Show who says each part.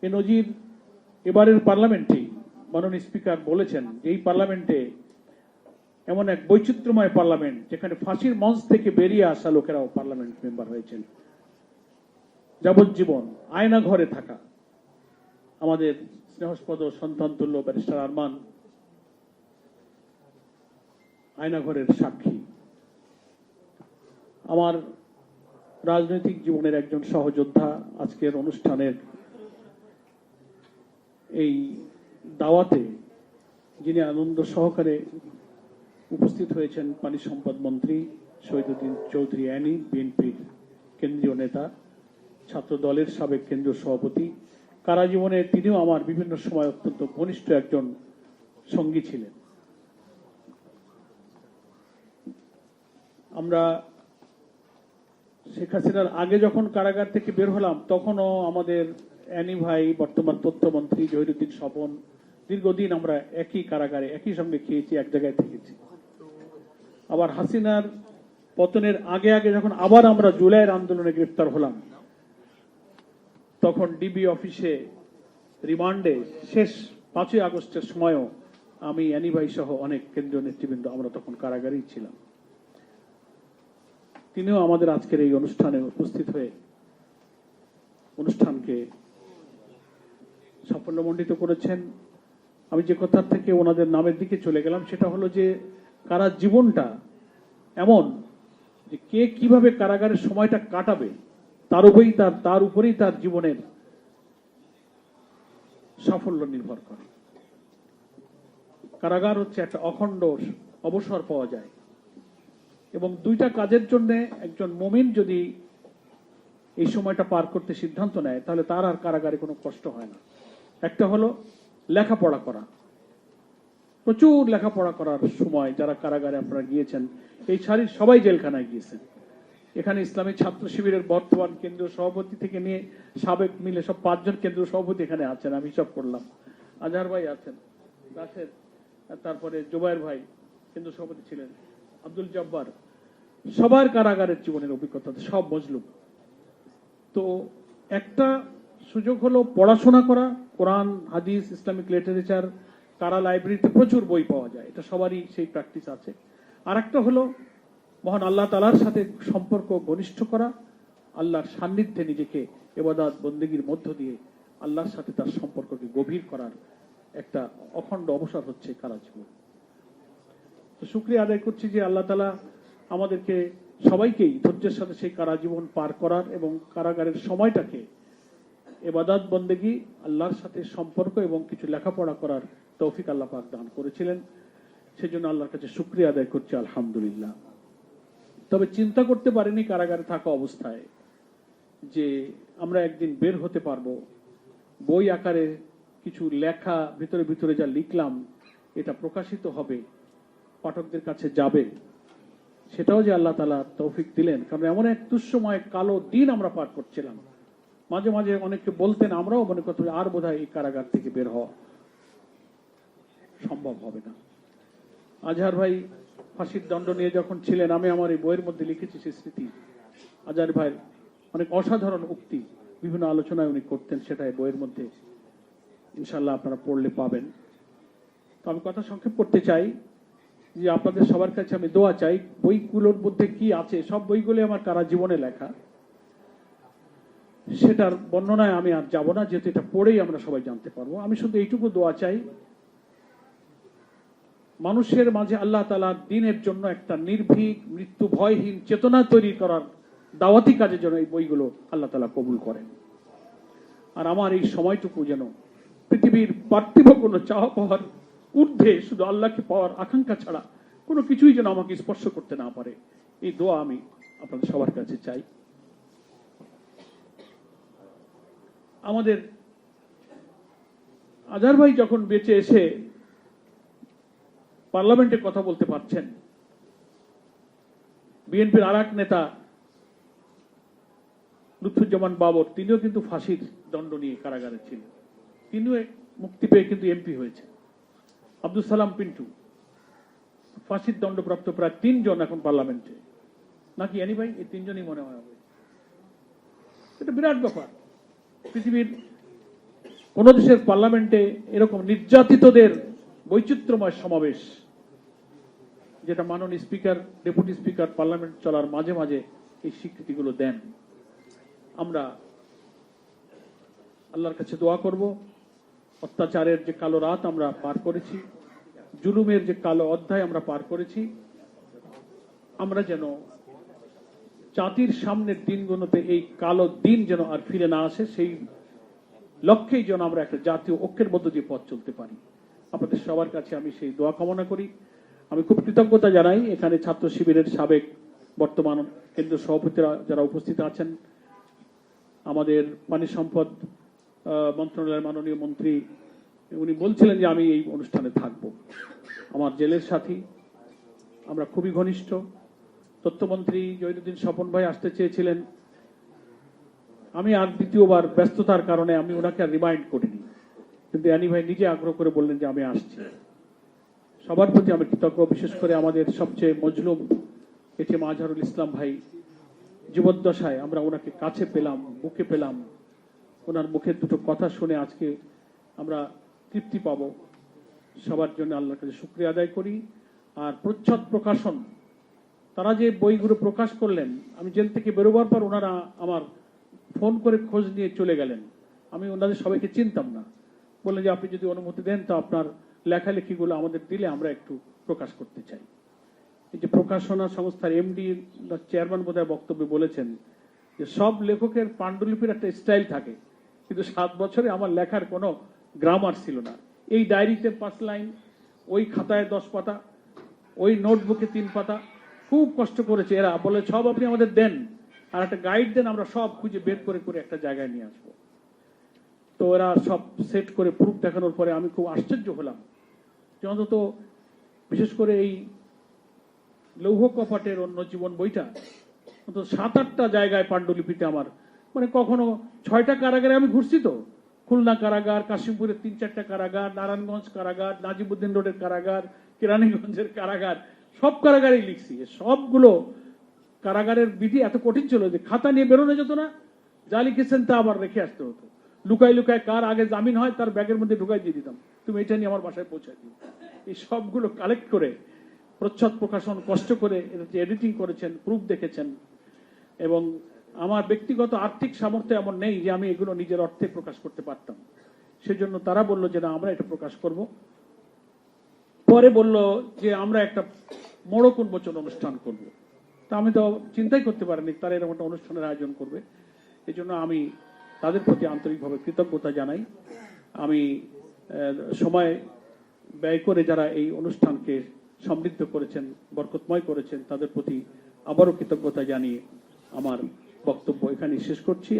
Speaker 1: এ নজির এবারের পার্লামেন্টে মাননীয় স্পিকার বলেছেন যে এই পার্লামেন্টে এমন এক বৈচিত্র্যময় পার্লামেন্ট যেখানে ফাঁসির মঞ্চ থেকে বেরিয়ে আসা লোকেরাও পার্লামেন্ট মেম্বার হয়েছেন। যাবজ্জীবন আয়না ঘরে থাকা আমাদের স্নেহস্পদ সন্তান তুল্য ব্যারিস্টার আরমান আয়নাঘরের সাক্ষী। আমার রাজনৈতিক জীবনের একজন সহযোদ্ধা আজকের অনুষ্ঠানের এই দাওয়াতে যিনি আনন্দ সহকারে উপস্থিত হয়েছেন পানি সম্পদ মন্ত্রী শহীদুদ্দিন চৌধুরী অ্যানি, বিএনপির কেন্দ্রীয় নেতা, ছাত্র দলের সাবেক কেন্দ্রীয় সভাপতি। কারাজীবনে তিনিও আমার বিভিন্ন সময় অত্যন্ত ঘনিষ্ঠ একজন সঙ্গী ছিলেন। আমরা শেখ হাসিনার আগে যখন কারাগার থেকে বের হলাম তখনও আমাদের অ্যানি ভাই, বর্তমান তথ্যমন্ত্রী জহিরুদ্দিন স্বপন, দীর্ঘদিন আমরা একই কারাগারে একই সঙ্গে খেয়েছি, এক জায়গায় থেকেছি। আবার হাসিনার পতনের আগে আগে যখন আবার আমরা জুলাইয়ের আন্দোলনে গ্রেফতার হলাম তখন ডিবি অফিসে রিমান্ডে শেষ 5ই আগস্টের সময়ও আমি অ্যানি ভাই সহ অনেক কেন্দ্রীয় নেতৃবৃন্দ আমরা তখন কারাগারেই ছিলাম। তিনিও আমাদের আজকের এই অনুষ্ঠানে উপস্থিত হয়ে অনুষ্ঠানকে সাফল্যমণ্ডিত করেছেন। আমি যে কথা থেকে ওনাদের নামের দিকে চলে গেলাম সেটা হলো যে কারা জীবনটা এমন যে কে কিভাবে কারাগারের সময়টা কাটাবে তার উপরেই তার জীবনের সাফল্য নির্ভর করে। কারাগার হচ্ছে একটা অখণ্ড অবসর পাওয়া যায় এবং দুইটা কাজের জন্য একজন মুমিন যদি এই সময়টা পার করতে সিদ্ধান্ত নেয় তাহলে তার আর কারাগারে কোনো কষ্ট হয় না। একটা হলো লেখাপড়া করা, প্রচুর লেখাপড়া করার সময় যারা কারাগারে আপনারা গিয়েছেন, এই সারির সবাই জেলখানায় গিয়েছেন। এখানে ইসলামী ছাত্র শিবিরের বর্তমান কেন্দ্রীয় সভাপতি থেকে নিয়ে সাবেক মিলে সব 5 জন কেন্দ্রীয় সভাপতি এখানে আছেন, আমি হিসাব করলাম। আজহার ভাই আছেন, রাশেদ, তারপরে জুবায়ের ভাই কেন্দ্রীয় সভাপতি ছিলেন, আব্দুল জব্বার, সবার কারাগারের জীবনের অভিজ্ঞতা সব মজলুম। তো একটা সুযোগ হলো পড়াশোনা করা, কোরআন হাদিস ইসলামিক লিটারেচার, কারা লাইব্রেরিতে প্রচুর বই পাওয়া যায়, এটা সবারই সেই প্র্যাকটিস আছে। আর একটা হলো মহান আল্লাহ তাআলার সাথে সম্পর্ক ঘনিষ্ঠ করা, আল্লাহর সান্নিধ্যে নিজেকে ইবাদত বন্দেগীর মধ্য দিয়ে আল্লাহর সাথে তার সম্পর্ককে গভীর করার একটা অখণ্ড অবসর হচ্ছে কারা জীবন। তো শুকরিয়া আদায় করছি যে আল্লাহ তাআলা আমাদেরকে সবাইকেই ধৈর্যের সাথে সেই কারা জীবন পার করার এবং কারাগারের সময়টাকে ইবাদত বন্দেগী, আল্লাহর সাথে সম্পর্ক এবং কিছু লেখাপড়া করার তৌফিক আল্লাহ পাক দান করেছিলেন। সেজন্য আল্লাহর কাছে শুকরিয়া আদায় করছি, আলহামদুলিল্লাহ। তবে চিন্তা করতে পারিনি কারাগারে থাকা অবস্থায় যে আমরা একদিন বের হতে পারবো, বই আকারে কিছু লেখা ভিতরে ভিতরে যা লিখলাম এটা প্রকাশিত হবে, পাঠকদের কাছে যাবে, সেটাও যে আল্লাহ তাআলা তৌফিক দিলেন। কারণ এমন এক দুঃসময় কালো দিন আমরা পার করছিলাম, মাঝে মাঝে অনেকে বলতেন, আমরাও মনে করতাম আর বোধহয় এই কারাগার থেকে বের হওয়া সম্ভব হবে না। আজহার ভাই ফাঁসির দণ্ড নিয়ে যখন ছিলেন, আমি আমার এই বইয়ের মধ্যে লিখেছি সেই স্মৃতি। আজহার ভাইয়ের অনেক অসাধারণ উক্তি বিভিন্ন আলোচনায় উনি করতেন, সেটা এই বইয়ের মধ্যে ইনশাল্লাহ আপনারা পড়লে পাবেন। তো আমি কথা সংক্ষেপ করতে চাই যে আপনাদের সবার কাছে আমি দোয়া চাই। বইগুলোর মধ্যে কি আছে, সব বইগুলো আমার কারা জীবনে লেখা, সেটার বর্ণনায় আমি আর যাব না, যেহেতু এটা পড়েই আমরা সবাই জানতে পারবো। আমি শুধু এইটুকু দোয়া চাই, মানুষের মাঝে আল্লাহ তাআলার দ্বীনের জন্য একটা নির্ভীক, মৃত্যু ভয়হীন চেতনা তৈরি করার দাওয়াতি কাজের জন্য এই বইগুলো আল্লাহ তাআলা কবুল করেন। আর আমার এই সময়টুকু যেন পৃথিবীর পার্থিব কোনো চাওয়া পাওয়ার ঊর্ধ্বে শুধু আল্লাহকে পাওয়ার আকাঙ্ক্ষা ছাড়া কোনো কিছুই যেন আমাকে স্পর্শ করতে না পারে, এই দোয়া আমি আপনাদের সবার কাছে চাই। আমাদের আজহার ভাই যখন বেঁচে এসে পার্লামেন্টে কথা বলতে পারছেন, বিএনপির আর এক নেতা লুৎফুজ্জামান বাবর, তিনিও কিন্তু ফাঁসির দণ্ড নিয়ে কারাগারে ছিলেন, তিনিও মুক্তি পেয়ে কিন্তু এমপি হয়েছে। আব্দুল সালাম পিন্টু, ফাঁসির দণ্ডপ্রাপ্ত প্রায় 3 জন এখন পার্লামেন্টে, নাকি অ্যানি ভাই? এই 3 জনই মনে হয় হবে। এটা বিরাট ব্যাপার। পৃথিবীর কোন দেশের পার্লামেন্টে এরকম নির্যাতিতদের বৈচিত্র্যময় সমাবেশ, যেটা মাননীয় স্পিকার, ডেপুটি স্পিকার পার্লামেন্ট চলার মাঝে মাঝে এই স্বীকৃতিগুলো দেন। আমরা আল্লাহর কাছে দোয়া করব, অত্যাচারের যে কালো রাত আমরা পার করেছি, জুলুমের যে কালো অধ্যায় আমরা পার করেছি, আমরা যেন জাতির সামনের দিনগুলোতে এই কালো দিন যেন আর ফিরে না আসে, সেই লক্ষ্যেই যেন আমরা একটা জাতীয় ঐক্যের মধ্য দিয়ে পথ চলতে পারি। আপনাদের সবার কাছে আমি সেই দোয়া কামনা করি। আমি খুব কৃতজ্ঞতা জানাই এখানে ছাত্র শিবিরের সাবেক বর্তমান কেন্দ্রীয় সভাপতিরা যারা উপস্থিত আছেন, আমাদের পানি সম্পদ মন্ত্রণালয়ের মাননীয় মন্ত্রী, উনি বলছিলেন যে আমি এই অনুষ্ঠানে থাকব। আমার জেলের সাথী, আমরা খুবই ঘনিষ্ঠ। তথ্যমন্ত্রী জহিরুদ্দিন স্বপন ভাই আসতে চেয়েছিলেন, আমি আর দ্বিতীয়বার ব্যস্ততার কারণে আমি ওনাকে আর রিমাইন্ড করিনি, কিন্তু অ্যানি ভাই নিজে আগ্রহ করে বললেন যে আমি আসছি। সবার প্রতি আমি কৃতজ্ঞ, বিশেষ করে আমাদের সবচেয়ে মজলুম এটিএম আজহারুল ইসলাম ভাই, জীবদ্দশায় আমরা ওনাকে কাছে পেলাম, বুকে পেলাম, ওনার মুখের দুটো কথা শুনে আজকে আমরা তৃপ্তি পাব। সবার জন্য আল্লাহর কাছে শুকরিয়া আদায় করি। আর প্রচ্ছদ প্রকাশন, তারা যে বইগুলো প্রকাশ করলেন, আমি জেল থেকে বেরোবার পর ওনারা আমার ফোন করে খোঁজ নিয়ে চলে গেলেন। আমি ওনাদের সবাইকে চিনতাম না, বললেন যে আপনি যদি অনুমতি দেন তো আপনার লেখালেখিগুলো আমাদের দিলে আমরা একটু প্রকাশ করতে চাই। এই যে প্রকাশনা সংস্থার এমডি চেয়ারম্যান বোধহয় বক্তব্যে বলেছেন যে সব লেখকের পাণ্ডুলিপির একটা স্টাইল থাকে, কিন্তু 7 বছরে আমার লেখার কোনো গ্রামার ছিল না। এই ডায়েরিতে 5 লাইন, ওই খাতায় 10 পাতা, ওই নোটবুকে 3 পাতা, খুব কষ্ট করেছে এরা। বলে সব আপনি আমাদের দেন আর একটা গাইড দেন, আমরা সব খুঁজে বের করে করে একটা জায়গায় নিয়ে আসবো। তো এরা সব সেট করে প্রুফ দেখানোর পরে আমি খুব আশ্চর্য হলাম যে অন্তত বিশেষ করে এই লৌহ কপাটের অন্য জীবন বইটা অন্তত 7-8টা জায়গায় পাণ্ডুলিপিতে আমার, মানে কখনো 6টা কারাগারে আমি ঘুরছি, তো খুলনা কারাগার, কাশিমপুরের 3-4টা কারাগার, নারায়ণগঞ্জ কারাগার, নাজিবুদ্দিন রোডের কারাগার, কেরানীগঞ্জের কারাগার, সব কারাগারেই লিখছি। সবগুলো কারাগারের বিধি এত কঠিন ছিল যে খাতা নিয়ে বেরোনো যেত না, যা লিখেছেন তা আবার রেখে আসতে হতো। লুকায় লুকায় কার আগে জামিন হয় তার ব্যাগের মধ্যে ঢুকাই দিয়ে দিতাম, তুমি এটা নিয়ে আমার বাসায় পৌঁছায় দিও। এই সবগুলো কালেক্ট করে প্রচ্ছদ প্রকাশন কষ্ট করে এডিটিং করেছেন, প্রুফ দেখেছেন। এবং আমার ব্যক্তিগত আর্থিক সামর্থ্য এমন নেই যে আমি এগুলো নিজের অর্থে প্রকাশ করতে পারতাম, সেজন্য তারা বলল যে না আমরা এটা প্রকাশ করব। পরে বলল যে আমরা একটা মোড়ক উন্মোচন অনুষ্ঠান করব। তা আমি তো চিন্তাই করতে পারিনি তারা এরকম একটা অনুষ্ঠানের আয়োজন করবে। এই জন্য আমি তাদের প্রতি আন্তরিকভাবে কৃতজ্ঞতা জানাই। আমি সময় ব্যয় করে যারা এই অনুষ্ঠানকে সমৃদ্ধ করেছেন, বরকতময় করেছেন, তাদের প্রতি আবারও কৃতজ্ঞতা জানিয়ে আমার বক্তব্য এখানে শেষ করছি।